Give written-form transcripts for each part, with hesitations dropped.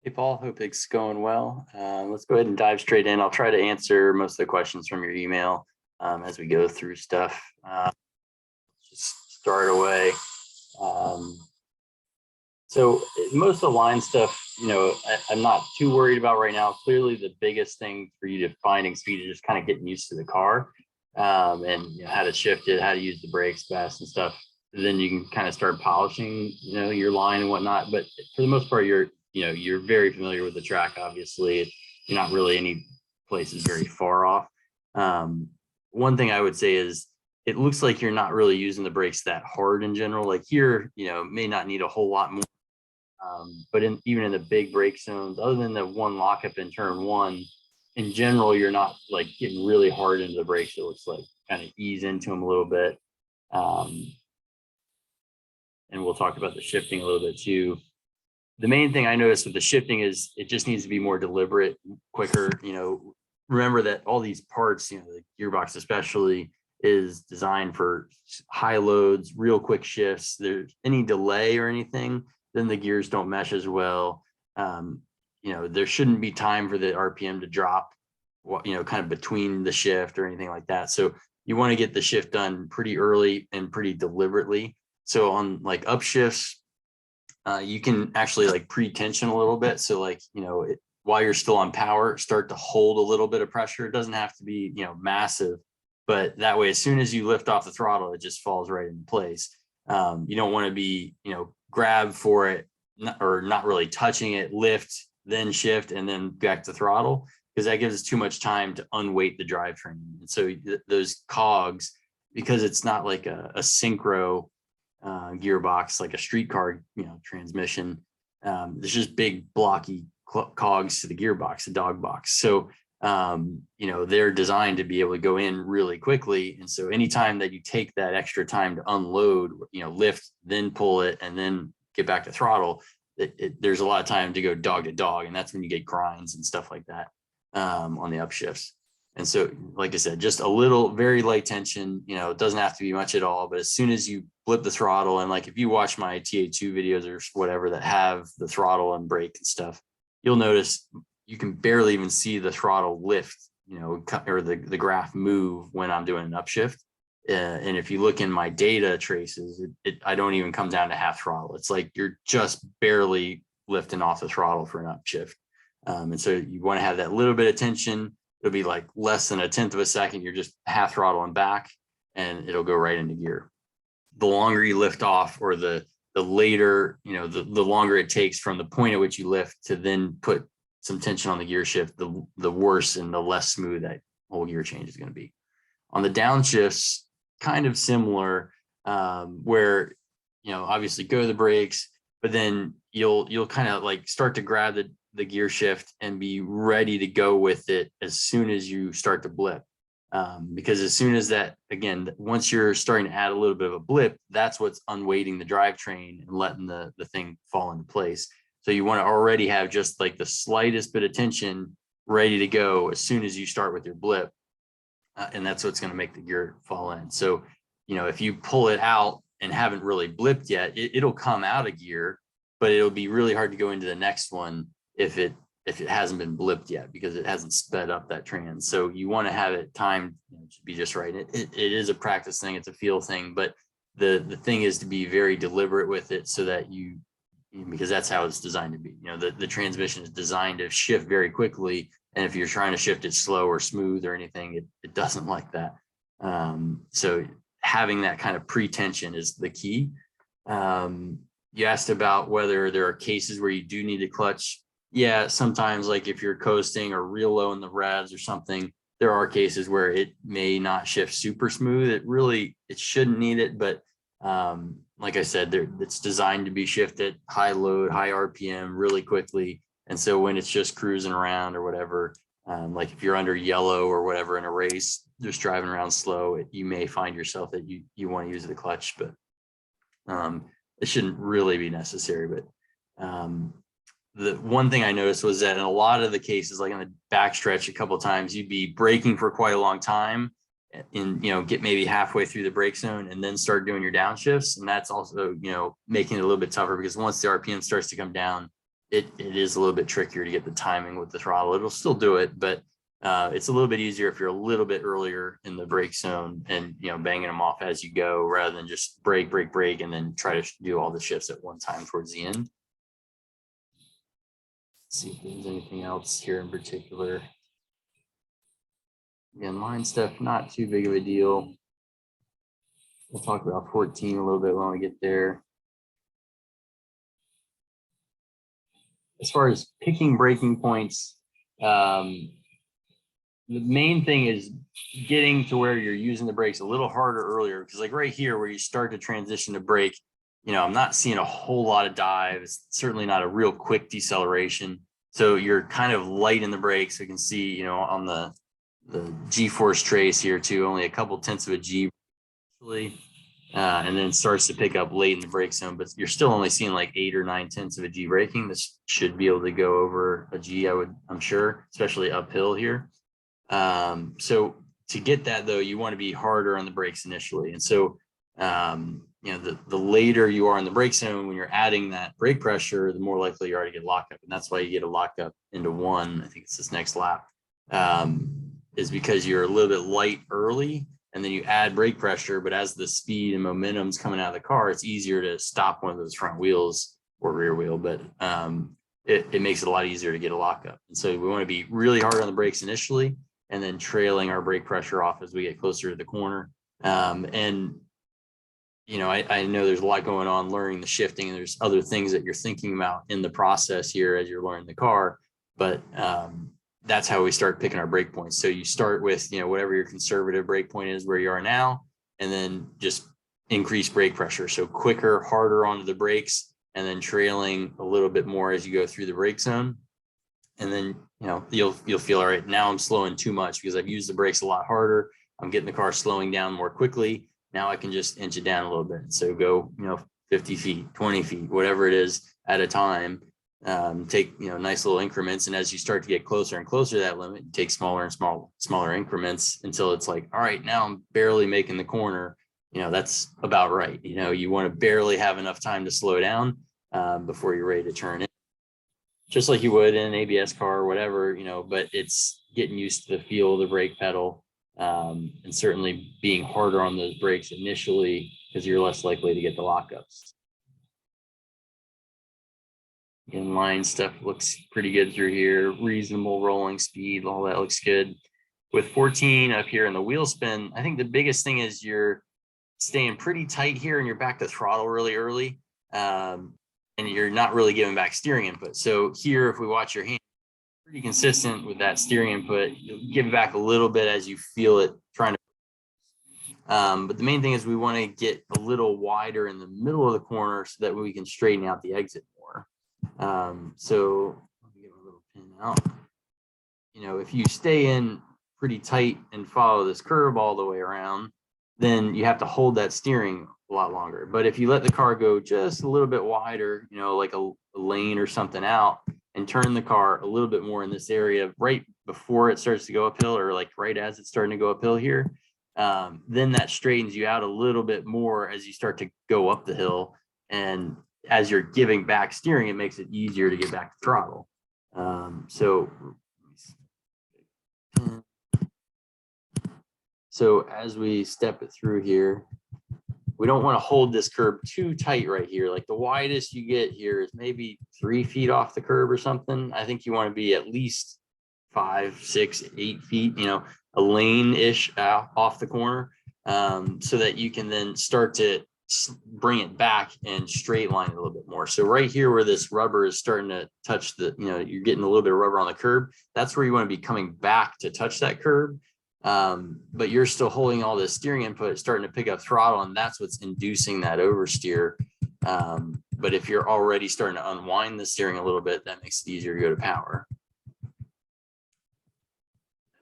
Hey, Paul, hope it's going well. Let's go ahead and dive straight in. I'll try to answer most of the questions from your email as we go through stuff. Just start away. Um, so most of the line stuff, I'm not too worried about right now. Clearly, the biggest thing for you to finding speed is just kind of getting used to the car and how to shift it, how to use the brakes best and stuff. Then you can kind of start polishing, your line and whatnot. But for the most part, you're very familiar with the track. Obviously, you're not really any places very far off. One thing I would say is it looks like you're not really using the brakes that hard in general. Like here, may not need a whole lot more. But even in the big brake zones, other than the one lockup in turn one, in general, you're not like getting really hard into the brakes. It looks like kind of ease into them a little bit. And we'll talk about the shifting a little bit too. The main thing I noticed with the shifting is it just needs to be more deliberate, quicker. Remember that all these parts, the gearbox especially, is designed for high loads, real quick shifts. There's any delay or anything, then the gears don't mesh as well. There shouldn't be time for the RPM to drop, kind of between the shift or anything like that. So you want to get the shift done pretty early and pretty deliberately. So on like upshifts, you can actually like pre-tension a little bit. So while you're still on power, start to hold a little bit of pressure. It doesn't have to be, massive, but that way, as soon as you lift off the throttle, it just falls right into place. You don't want to be, grab for it or not really touching it, lift, then shift, and then back to throttle, because that gives us too much time to unweight the drivetrain. And so those cogs, because it's not like a synchro gearbox, like a streetcar, transmission, there's just big blocky cogs to the gearbox, the dog box. So, they're designed to be able to go in really quickly. And so anytime that you take that extra time to unload, lift, then pull it, and then get back to throttle, there's a lot of time to go dog to dog. And that's when you get grinds and stuff like that on the upshifts. And so, like I said, just a little, very light tension, it doesn't have to be much at all. But as soon as you flip the throttle, and like if you watch my TA2 videos or whatever that have the throttle and brake and stuff, you'll notice you can barely even see the throttle lift, or the graph move when I'm doing an upshift. And if you look in my data traces, I don't even come down to half throttle. It's like you're just barely lifting off the throttle for an upshift. And so you want to have that little bit of tension. It'll be like less than 1/10 of a second. You're just half throttle and back, and it'll go right into gear. The longer you lift off, or the later, the longer it takes from the point at which you lift to then put some tension on the gear shift, the worse and the less smooth that whole gear change is going to be. On the downshifts, kind of similar, where, obviously go to the brakes, but then you'll kind of like start to grab the gear shift and be ready to go with it as soon as you start to blip. Because as soon as that, again, once you're starting to add a little bit of a blip, that's what's unweighting the drivetrain and letting the thing fall into place. So you want to already have just like the slightest bit of tension ready to go as soon as you start with your blip. And that's what's going to make the gear fall in. So, if you pull it out and haven't really blipped yet, it'll come out of gear, but it'll be really hard to go into the next one if it hasn't been blipped yet, because it hasn't sped up that trans. So you want to have it timed to be just right. It is a practice thing. It's a feel thing, but the thing is to be very deliberate with it, so that because that's how it's designed to be. The transmission is designed to shift very quickly. And if you're trying to shift it slow or smooth or anything, it doesn't like that. So having that kind of pre-tension is the key. You asked about whether there are cases where you do need to clutch. Yeah, sometimes, like if you're coasting or real low in the revs or something, there are cases where it may not shift super smooth. It shouldn't need it, but like I said, it's designed to be shifted high load, high RPM really quickly. And so when it's just cruising around or whatever, like if you're under yellow or whatever in a race, just driving around slow, you may find yourself that you want to use the clutch, but it shouldn't really be necessary. But the one thing I noticed was that in a lot of the cases, like in the backstretch, a couple of times, you'd be braking for quite a long time and, get maybe halfway through the brake zone and then start doing your downshifts. And that's also, making it a little bit tougher, because once the RPM starts to come down, it is a little bit trickier to get the timing with the throttle. It'll still do it, but it's a little bit easier if you're a little bit earlier in the brake zone and, you know, banging them off as you go rather than just brake, brake, brake, and then try to do all the shifts at one time towards the end. Let's see if there's anything else here in particular. Again, line stuff, not too big of a deal. We'll talk about 14 a little bit when we get there. As far as picking braking points, the main thing is getting to where you're using the brakes a little harder earlier, because like right here where you start to transition to brake, you know, I'm not seeing a whole lot of dive. It's certainly not a real quick deceleration. So you're kind of light in the brakes. You can see, you know, on the G-force trace here too, only a couple tenths of a G, and then starts to pick up late in the brake zone, but you're still only seeing like 8 or 9 tenths of a G braking. This should be able to go over a G, I'm sure, especially uphill here. So to get that though, you want to be harder on the brakes initially. And so, you know, the later you are in the brake zone, when you're adding that brake pressure, the more likely you are to get locked up. And that's why you get a lockup into 1. I think it's this next lap, is because you're a little bit light early and then you add brake pressure, but as the speed and momentum's coming out of the car, it's easier to stop one of those front wheels or rear wheel, but it makes it a lot easier to get a lockup. And so we want to be really hard on the brakes initially, and then trailing our brake pressure off as we get closer to the corner. And, you know, I know there's a lot going on learning the shifting, and there's other things that you're thinking about in the process here as you're learning the car, but that's how we start picking our brake points. So you start with, you know, whatever your conservative brake point is where you are now, and then just increase brake pressure. So quicker, harder onto the brakes, and then trailing a little bit more as you go through the brake zone. And then, you know, you'll feel all right. Now I'm slowing too much because I've used the brakes a lot harder. I'm getting the car slowing down more quickly. Now I can just inch it down a little bit. So go, you know, 50 feet, 20 feet, whatever it is at a time. Take, you know, nice little increments. And as you start to get closer and closer to that limit, you take smaller and smaller increments until it's like, all right, now I'm barely making the corner. You know, that's about right. You know, you want to barely have enough time to slow down before you're ready to turn in, just like you would in an ABS car or whatever, you know, but it's getting used to the feel of the brake pedal, and certainly being harder on those brakes initially because you're less likely to get the lockups. Inline stuff looks pretty good through here. Reasonable rolling speed, all that looks good. With 14 up here in the wheel spin, I think the biggest thing is you're staying pretty tight here and you're back to throttle really early, and you're not really giving back steering input. So here, if we watch your hand, pretty consistent with that steering input. You'll give back a little bit as you feel it trying to. But the main thing is we want to get a little wider in the middle of the corner so that we can straighten out the exit more. So let me get my little pin out. You know, if you stay in pretty tight and follow this curve all the way around, then you have to hold that steering a lot longer. But if you let the car go just a little bit wider, you know, like a lane or something out, and turn the car a little bit more in this area right before it starts to go uphill, or like right as it's starting to go uphill here, then that straightens you out a little bit more as you start to go up the hill. And as you're giving back steering, it makes it easier to get back to throttle. So as we step it through here, we don't want to hold this curb too tight right here. Like the widest you get here is maybe 3 feet off the curb or something. I think you want to be at least 5, 6, 8 feet, you know, a lane-ish off the corner, so that you can then start to bring it back and straight line it a little bit more. So right here where this rubber is starting to touch the, you know, you're getting a little bit of rubber on the curb. That's where you want to be coming back to touch that curb. But you're still holding all this steering input, starting to pick up throttle, and that's what's inducing that oversteer. But if you're already starting to unwind the steering a little bit, that makes it easier to go to power.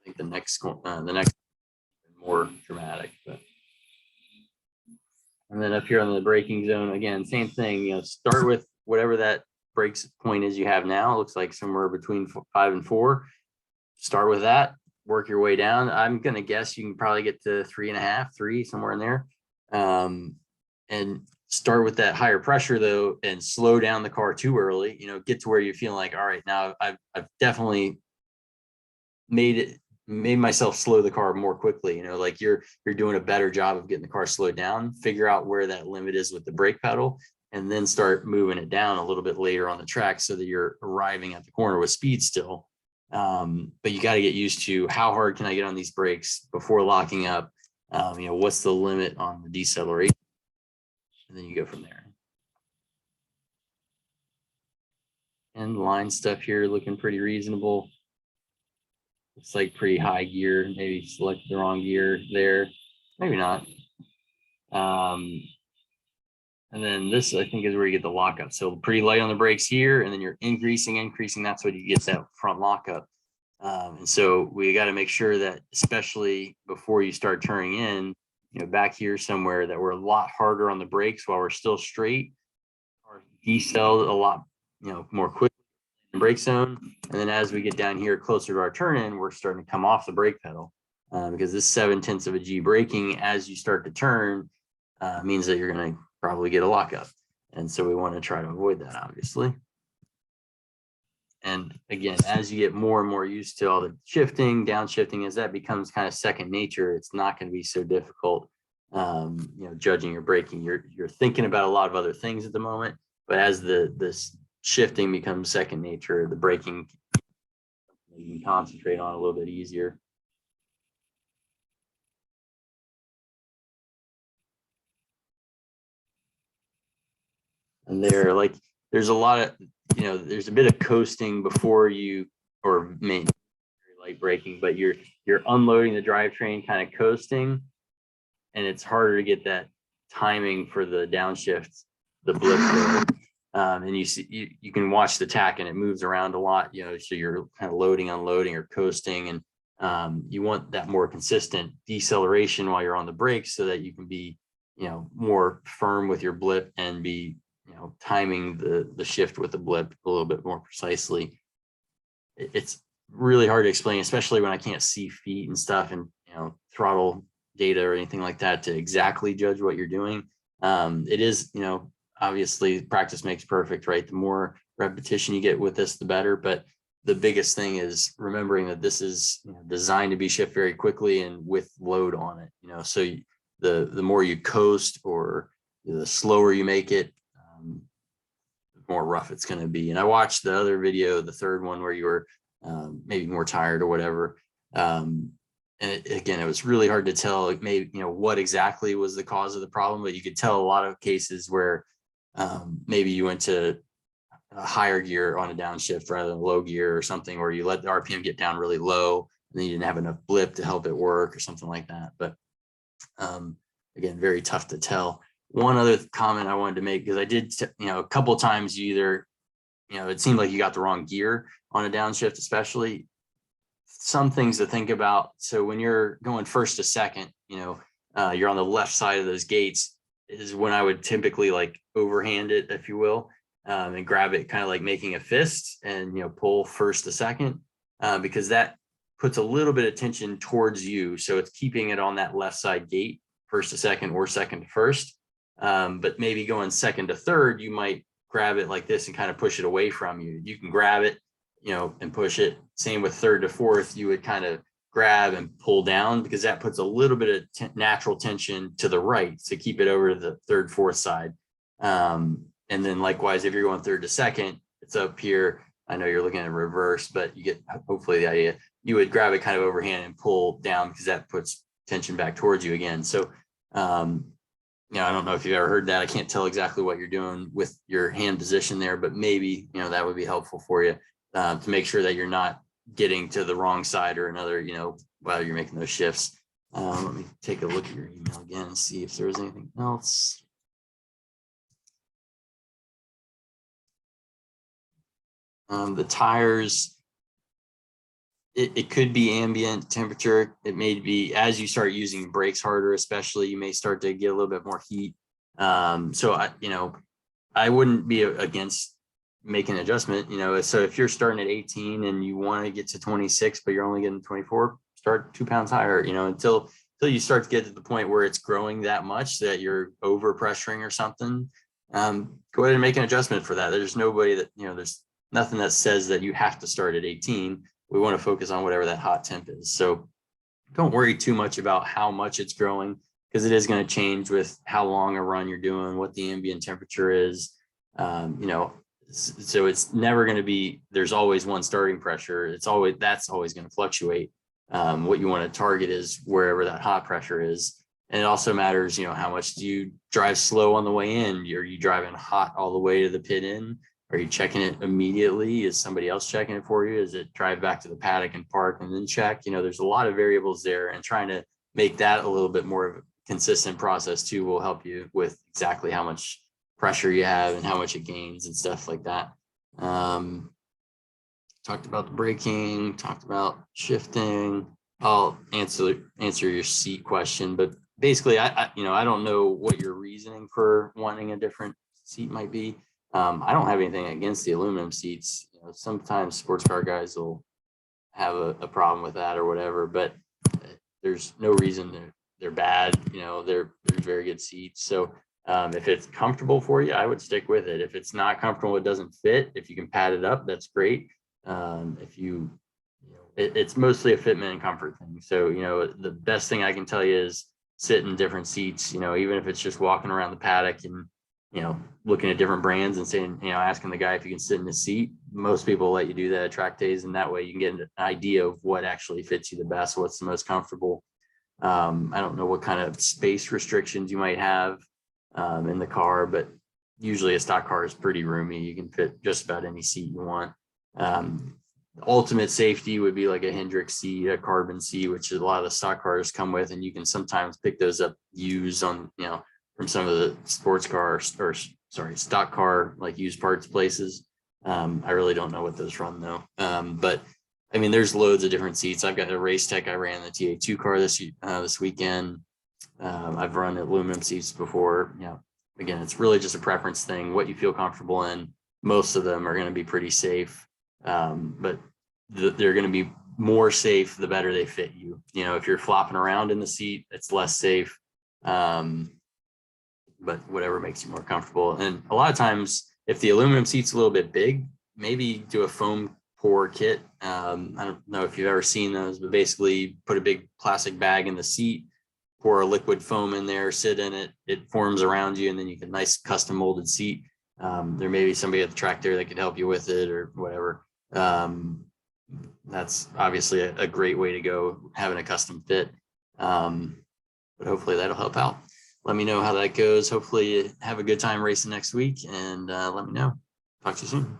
I think the next more dramatic. But. And then up here on the braking zone, again, same thing. You know, start with whatever that brakes point is you have now. It looks like somewhere between 5 and 4. Start with that. Work your way down. I'm going to guess you can probably get to 3.5, 3, somewhere in there. And start with that higher pressure though, and slow down the car too early, get to where you feel like, all right, now I've definitely made myself slow the car more quickly, like you're doing a better job of getting the car slowed down, figure out where that limit is with the brake pedal, and then start moving it down a little bit later on the track so that you're arriving at the corner with speed still. But you got to get used to how hard can I get on these brakes before locking up? What's the limit on the deceleration? And then you go from there. And line stuff here looking pretty reasonable. Looks like pretty high gear. Maybe selected the wrong gear there. Maybe not. And then this, I think, is where you get the lockup. So pretty light on the brakes here, and then you're increasing. That's when you get that front lockup. And so we got to make sure that, especially before you start turning in, back here somewhere, that we're a lot harder on the brakes while we're still straight, or decel a lot, more quickly in the brake zone. And then as we get down here closer to our turn in, we're starting to come off the brake pedal, because this 0.7 of a G braking as you start to turn means that you're going to probably get a lockup. And so we want to try to avoid that, obviously. And again, as you get more and more used to all the shifting, downshifting, as that becomes kind of second nature, it's not going to be so difficult, judging your braking. You're thinking about a lot of other things at the moment, but as this shifting becomes second nature, the braking you can concentrate on a little bit easier. And there's a lot of, there's a bit of coasting before you, or maybe light braking, but you're unloading the drivetrain, kind of coasting, and it's harder to get that timing for the downshift, the blip there. And you can watch the tach and it moves around a lot, so you're kind of loading, unloading, or coasting, and you want that more consistent deceleration while you're on the brakes so that you can be, more firm with your blip and be, timing the shift with the blip a little bit more precisely. It's really hard to explain, especially when I can't see feet and stuff, and throttle data or anything like that to exactly judge what you're doing. It is, obviously practice makes perfect, right? The more repetition you get with this, the better. But the biggest thing is remembering that this is designed to be shipped very quickly and with load on it. So the more you coast, or the slower you make it, the more rough it's going to be. And I watched the other video, the third one, where you were maybe more tired or whatever. And again, it was really hard to tell, like, maybe, what exactly was the cause of the problem, but you could tell a lot of cases where maybe you went to a higher gear on a downshift rather than low gear or something, or you let the RPM get down really low and then you didn't have enough blip to help it work or something like that. But again, very tough to tell. One other comment I wanted to make, because I did, a couple of times you either, it seemed like you got the wrong gear on a downshift, especially. Some things to think about. So when you're going first to second, you're on the left side of those gates, is when I would typically like overhand it, if you will, and grab it kind of like making a fist and, pull first to second, because that puts a little bit of tension towards you. So it's keeping it on that left side gate, first to second or second to first. But maybe going second to third, you might grab it like this and kind of push it away from you. You can grab it, and push it. Same with third to fourth, you would kind of grab and pull down, because that puts a little bit of natural tension to the right to keep it over to the third, fourth side. And then likewise, if you're going third to second, it's up here. I know you're looking at reverse, but you get hopefully the idea. You would grab it kind of overhand and pull down, because that puts tension back towards you again. So, I don't know if you've ever heard that. I can't tell exactly what you're doing with your hand position there, but maybe, that would be helpful for you, to make sure that you're not getting to the wrong side or another, while you're making those shifts. Let me take a look at your email again and see if there's anything else. The tires, it could be ambient temperature. It may be as you start using brakes harder, especially, you may start to get a little bit more heat. So I wouldn't be against making an adjustment, so if you're starting at 18 and you want to get to 26, but you're only getting 24, start 2 pounds higher, until until you start to get to the point where it's growing that much that you're over pressuring or something, go ahead and make an adjustment for that. There's nobody that, there's nothing that says that you have to start at 18. We want to focus on whatever that hot temp is. So don't worry too much about how much it's growing, because it is going to change with how long a run you're doing, what the ambient temperature is. So it's never going to be, there's always one starting pressure. That's always going to fluctuate. What you want to target is wherever that hot pressure is. And it also matters, how much do you drive slow on the way in? Are you driving hot all the way to the pit in? Are you checking it immediately? Is somebody else checking it for you? Is it drive back to the paddock and park and then check? There's a lot of variables there, and trying to make that a little bit more of a consistent process too will help you with exactly how much pressure you have and how much it gains and stuff like that. Talked about the braking, talked about shifting. I'll answer your seat question, but basically I don't know what your reasoning for wanting a different seat might be. I don't have anything against the aluminum seats. Sometimes sports car guys will have a problem with that or whatever, but there's no reason they're bad. They're very good seats. So if it's comfortable for you, I would stick with it. If it's not comfortable, it doesn't fit, if you can pad it up, that's great. It's mostly a fitment and comfort thing. So, the best thing I can tell you is sit in different seats, even if it's just walking around the paddock and, looking at different brands and saying, asking the guy if you can sit in his seat. Most people let you do that at track days, and that way you can get an idea of what actually fits you the best, what's the most comfortable. I don't know what kind of space restrictions you might have in the car, but usually a stock car is pretty roomy. You can fit just about any seat you want. Ultimate safety would be like a Hendrick seat, a carbon seat, which a lot of the stock cars come with, and you can sometimes pick those up used on, from some of the sports cars stock car, like used parts places. I really don't know what those run though. But I mean, there's loads of different seats. I've got a Race Tech. I ran the TA2 car this weekend. I've run aluminum seats before. Again, it's really just a preference thing, what you feel comfortable in. Most of them are going to be pretty safe, but they're going to be more safe the better they fit you. If you're flopping around in the seat, it's less safe. But whatever makes you more comfortable. And a lot of times, if the aluminum seat's a little bit big, maybe do a foam pour kit. I don't know if you've ever seen those, but basically put a big plastic bag in the seat, pour a liquid foam in there, sit in it, it forms around you, and then you get a nice custom molded seat. There may be somebody at the track there that could help you with it or whatever. That's obviously a great way to go, having a custom fit. But hopefully that'll help out. Let me know how that goes. Hopefully you have a good time racing next week, and let me know. Talk to you soon.